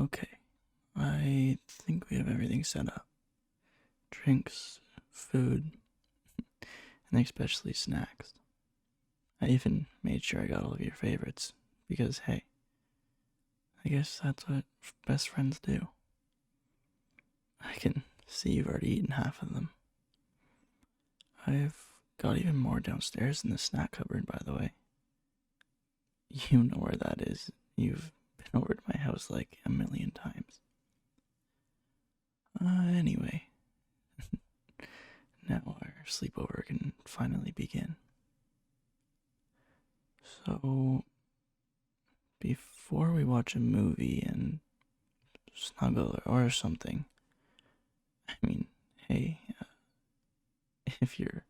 Okay, I think we have everything set up. Drinks, food, and especially snacks. I even made sure I got all of your favorites, because hey, I guess that's what best friends do. I can see you've already eaten half of them. I've got even more downstairs in the snack cupboard, by the way. You know where that is. You've been over to my house like a million times. Anyway, now our sleepover can finally begin. So, before we watch a movie and snuggle or something, I mean, hey, if you're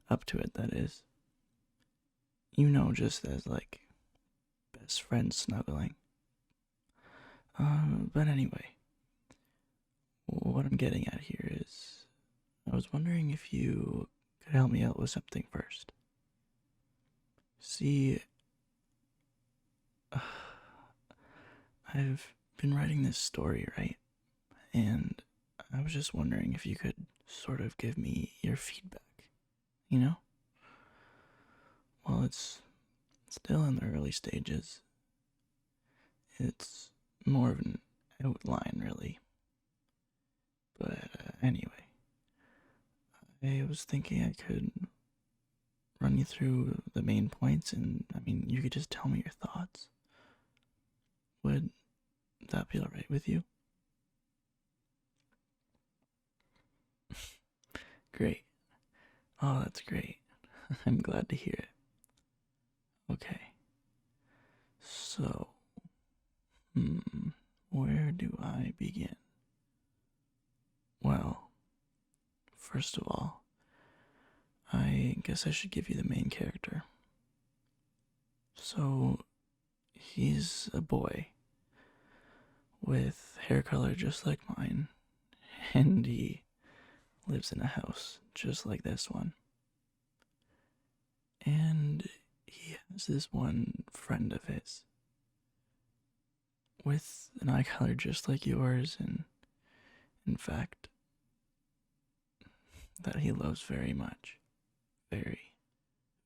up to it, that is, just as like best friends snuggling. But anyway, what I'm getting at here is, I was wondering if you could help me out with something first. See, I've been writing this story, right? And I was just wondering if you could sort of give me your feedback, you know? Well, it's still in the early stages. It's more of an outline, really. But anyway, I was thinking I could run you through the main points, and I mean, you could just tell me your thoughts. Would that be alright with you? Great. Oh, that's great. I'm glad to hear it. Okay. So, where do I begin? Well, first of all, I guess I should give you the main character. So, he's a boy with hair color just like mine, and he lives in a house just like this one. And he has this one friend of his with an eye color just like yours, and in fact, that he loves very much. Very,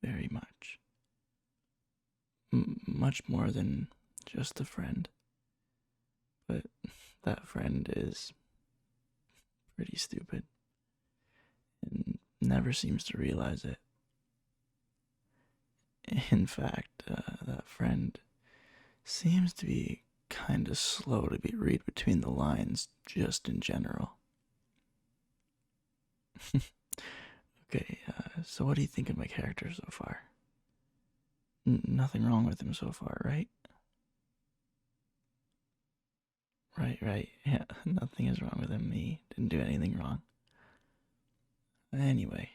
very much. Much more than just a friend. But that friend is pretty stupid and never seems to realize it. In fact, that friend seems to be kind of slow to be read between the lines, just in general. Okay, so what do you think of my character so far? Nothing wrong with him so far, right? Right, yeah, nothing is wrong with him. He didn't do anything wrong. Anyway,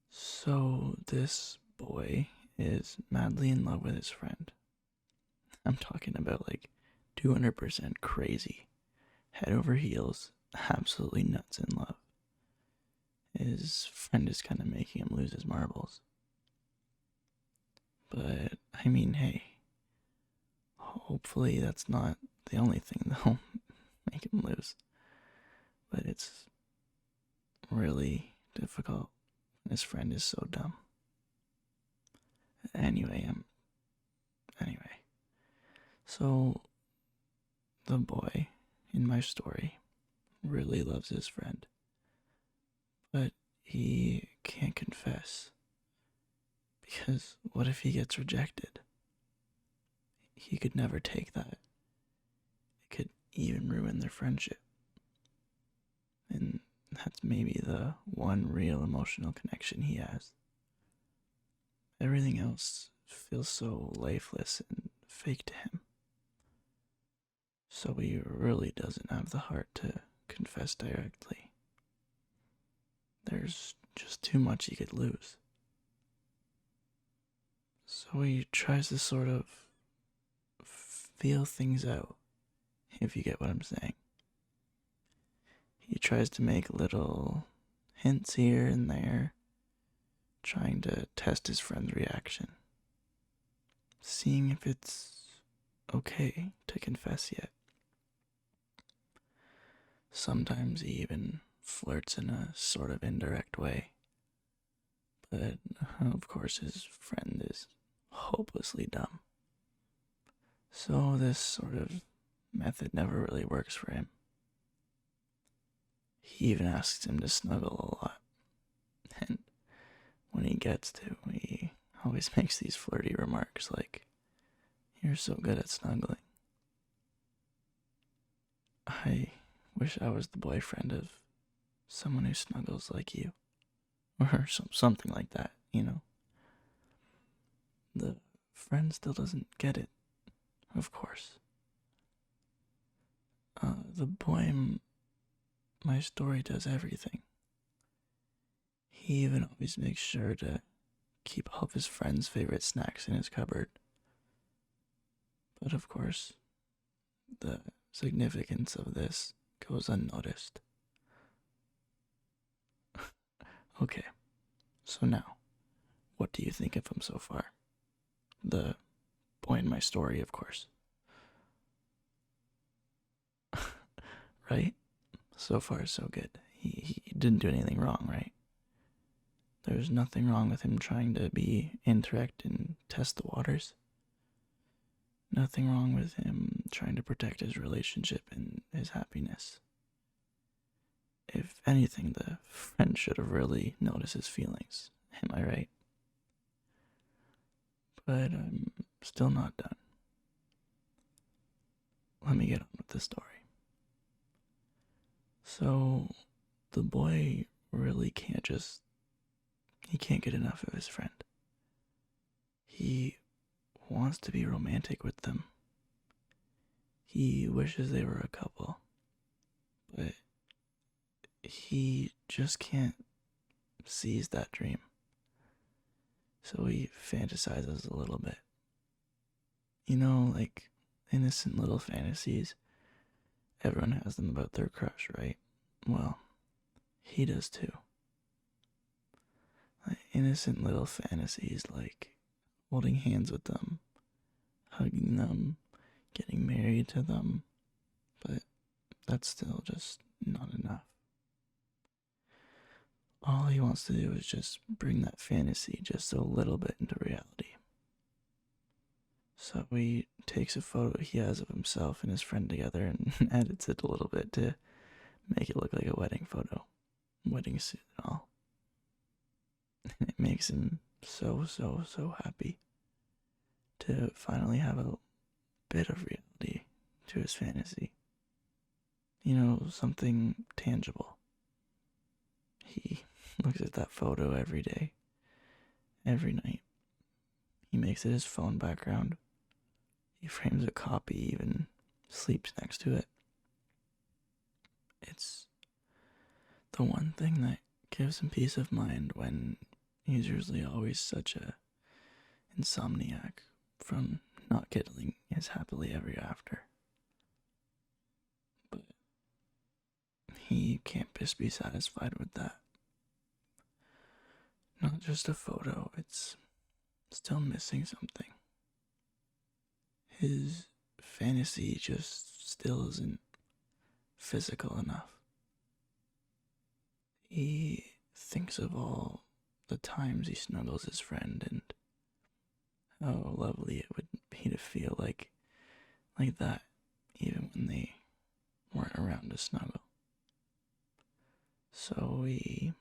so this boy is madly in love with his friend. I'm talking about like 200% crazy, head over heels, absolutely nuts in love. His friend is kind of making him lose his marbles. But, I mean, hey, hopefully that's not the only thing that'll make him lose. But it's really difficult when his friend is so dumb. Anyway, so the boy in my story really loves his friend, but he can't confess, because what if he gets rejected? He could never take that. It could even ruin their friendship. And that's maybe the one real emotional connection he has. Everything else feels so lifeless and fake to him. So he really doesn't have the heart to confess directly. There's just too much he could lose. So he tries to sort of feel things out, if you get what I'm saying. He tries to make little hints here and there, trying to test his friend's reaction, seeing if it's okay to confess yet. Sometimes he even flirts in a sort of indirect way. But of course, his friend is hopelessly dumb. So this sort of method never really works for him. He even asks him to snuggle a lot. And when he gets to, he always makes these flirty remarks like, "You're so good at snuggling." I wish I was the boyfriend of someone who snuggles like you. Or something like that, you know? The friend still doesn't get it, of course. The boy in my story does everything. He even always makes sure to keep all of his friends' favorite snacks in his cupboard. But of course, the significance of this goes unnoticed. Okay, so now, what do you think of him so far? The boy in my story, of course. Right? So far, so good. He didn't do anything wrong, right? There's nothing wrong with him trying to interact and test the waters. Nothing wrong with him trying to protect his relationship and his happiness. If anything, the friend should have really noticed his feelings. Am I right? But I'm still not done. Let me get on with the story. So, the boy really he can't get enough of his friend. He wants to be romantic with them. He wishes they were a couple. But he just can't seize that dream. So he fantasizes a little bit. You know, like innocent little fantasies. Everyone has them about their crush, right? Well, he does too. Like innocent little fantasies like holding hands with them, hugging them, getting married to them. But that's still just not enough. All he wants to do is just bring that fantasy just a little bit into reality. So he takes a photo he has of himself and his friend together and edits it a little bit to make it look like a wedding photo. Wedding suit and all. It makes him so happy to finally have a bit of reality to his fantasy. You know, something tangible. He looks at that photo every day, every night. He makes it his phone background. He frames a copy, even sleeps next to it. It's the one thing that gives him peace of mind when he's usually always such a insomniac from not getting his happily ever after. But he can't just be satisfied with that. Not just a photo, it's still missing something. His fantasy just still isn't physical enough. He thinks of all the times he snuggles his friend and how lovely it would be to feel like that, even when they weren't around to snuggle. So he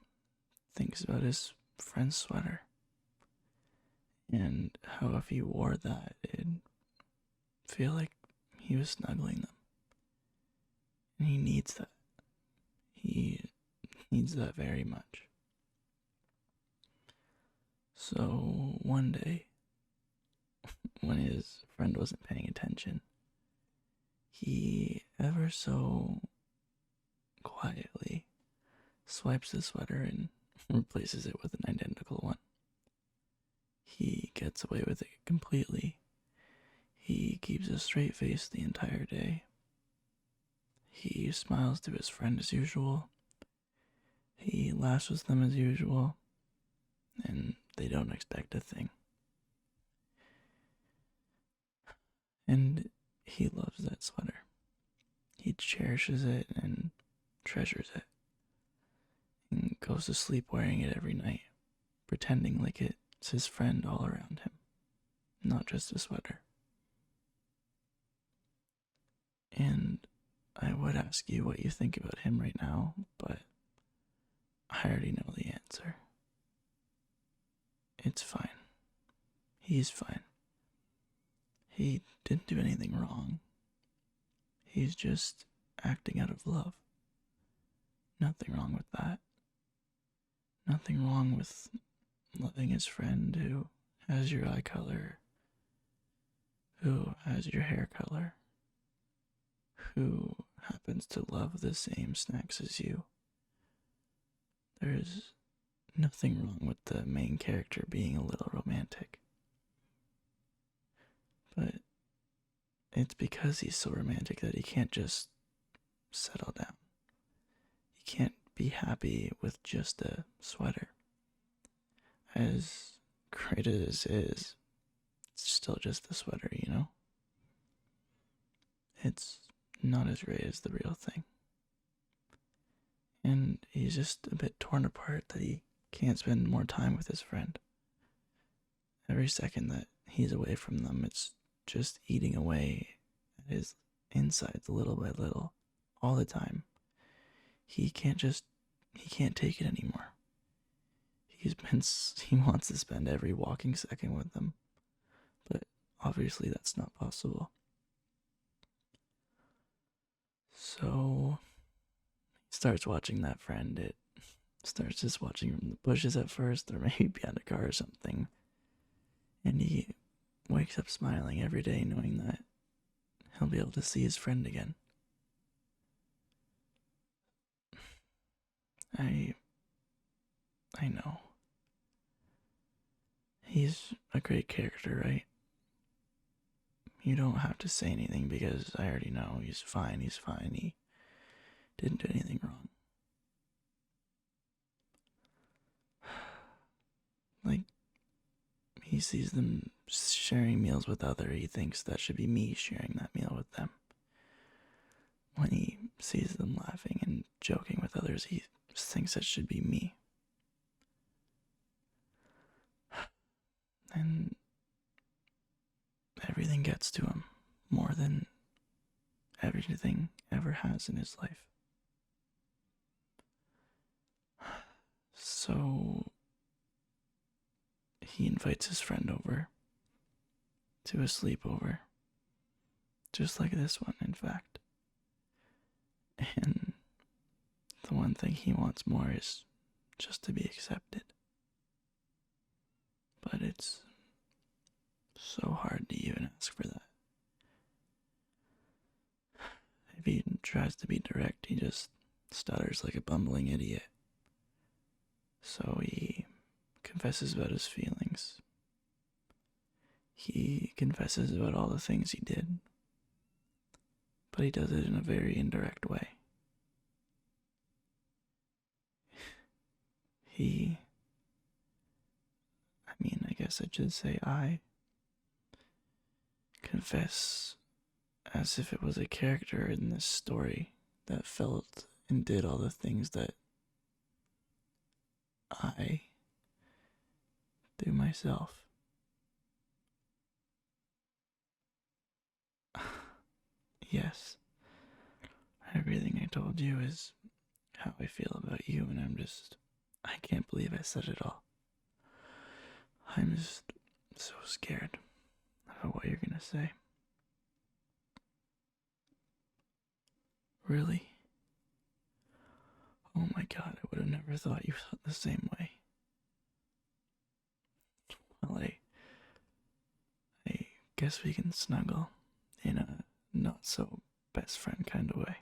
thinks about his friend's sweater and how if he wore that, it'd feel like he was snuggling them. And he needs that. He needs that very much. So one day, when his friend wasn't paying attention, he ever so quietly swipes the sweater and replaces it with an identical one. He gets away with it completely. He keeps a straight face the entire day. He smiles to his friend as usual. He laughs with them as usual. And they don't expect a thing. And he loves that sweater. He cherishes it and treasures it, and goes to sleep wearing it every night, pretending like it's his friend all around him, not just a sweater. And I would ask you what you think about him right now, but I already know the answer. It's fine. He's fine. He didn't do anything wrong. He's just acting out of love. Nothing wrong with that. Nothing wrong with loving his friend who has your eye color, who has your hair color, who happens to love the same snacks as you. There's nothing wrong with the main character being a little romantic. But it's because he's so romantic that he can't just settle down. He can't be happy with just a sweater. As great as it is, it's still just a sweater, you know? It's not as great as the real thing. And he's just a bit torn apart that he can't spend more time with his friend. Every second that he's away from them, it's just eating away at his insides little by little, all the time. He can't take it anymore. He wants to spend every walking second with them, but obviously that's not possible. So he starts watching that friend. It starts just watching from the bushes at first, or maybe behind a car or something. And he wakes up smiling every day, knowing that he'll be able to see his friend again. I know. He's a great character, right? You don't have to say anything because I already know he's fine, he didn't do anything wrong. Like, he sees them sharing meals with he thinks that should be me sharing that meal with them. When he sees them laughing and joking with others, he thinks that should be me. And everything gets to him more than everything ever has in his life. So he invites his friend over to a sleepover, just like this one, in fact. And the one thing he wants more is just to be accepted. But it's so hard to even ask for that. If he tries to be direct, he just stutters like a bumbling idiot. So he confesses about his feelings. He confesses about all the things he did. But he does it in a very indirect way. I guess I should say I confess as if it was a character in this story that felt and did all the things that I do myself. Yes, everything I told you is how I feel about you, and I can't believe I said it all. I'm just so scared about what you're gonna say. Really? Oh my god, I would have never thought you felt the same way. Well, I guess we can snuggle in a not so best friend kind of way.